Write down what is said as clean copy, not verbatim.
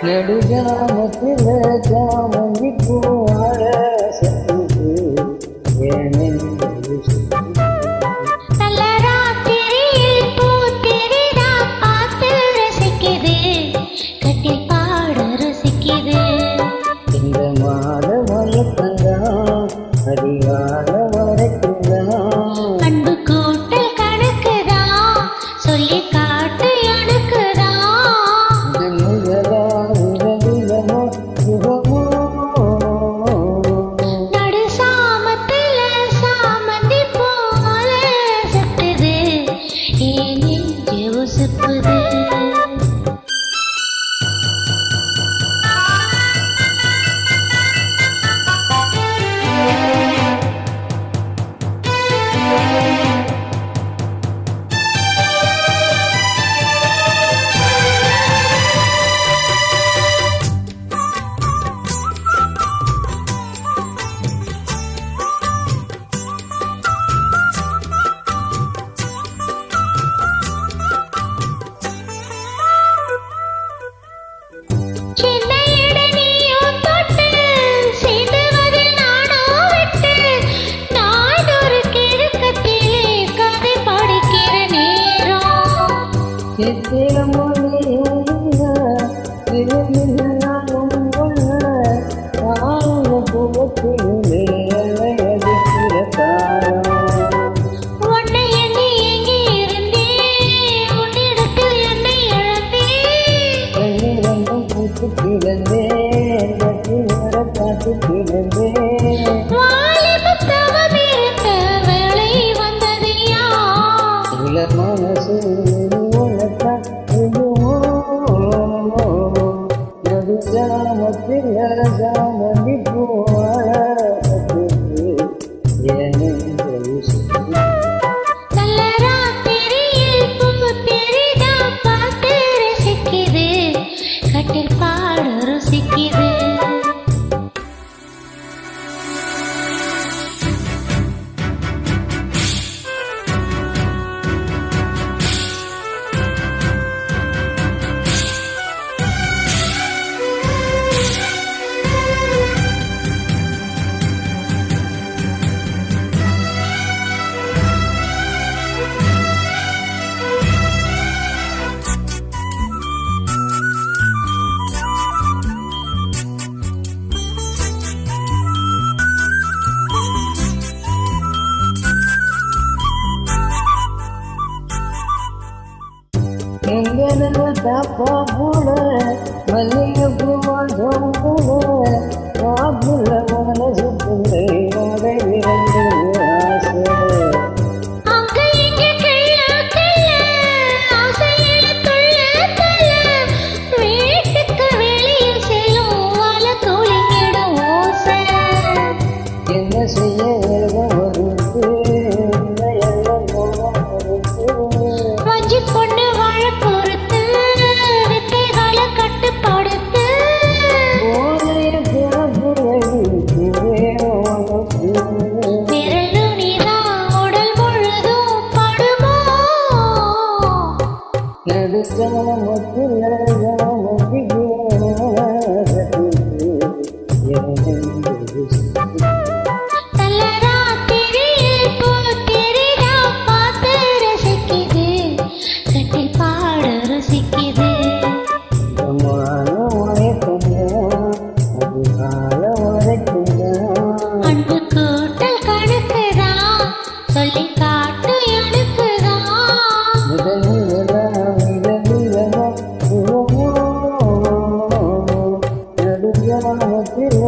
நெடுஜாமத்தில் ஜாமங்கி பூவாழ சத்துது நல்ல ராத்திரியில் பூத்திரிடா பார்த்து ரசிக்குது கட்டில் பாட ருசிக்குது இந்த மாத மயக்கந்தான் அதிகால வரைக்குந்தான் அன்பு கூட்டல் கணக்குதான் சொல்லி காட்டு எனக்குதான் நடு சாமத்துல சாமந்தி போல சத்துது ஏன் நெஞ்சு உசுப்புது ஜாமங்கி பூவாழ நல்ல ராத்திரியில் பூத்திரிடா பார்த்து ரசிக்குது கட்டில் பாட ருசிக்குது தாப்பா போல மல்லிகை பூவாசம் போல வாக்குல மனசு பிள்ளை அதை விரண்டு ஆசை என்ன செய்ய வேகம் வருது பொண்ணு வாழ பொறுத்து வித்தைகளை கட்டுப்படுத்து விரல் நுனிதான் உடல் முழுதும் படுமோ நடுச்சாமத்தில் நல்ல ராத்திரியில் பூத்திரிடா பார்த்து ரசிக்குது கட்டில் பாட ருசிக்குது அன்பு கூட்டல் கணக்குதான் சொல்லி காட்டு எனக்குதான் நடுஜாமத்தில்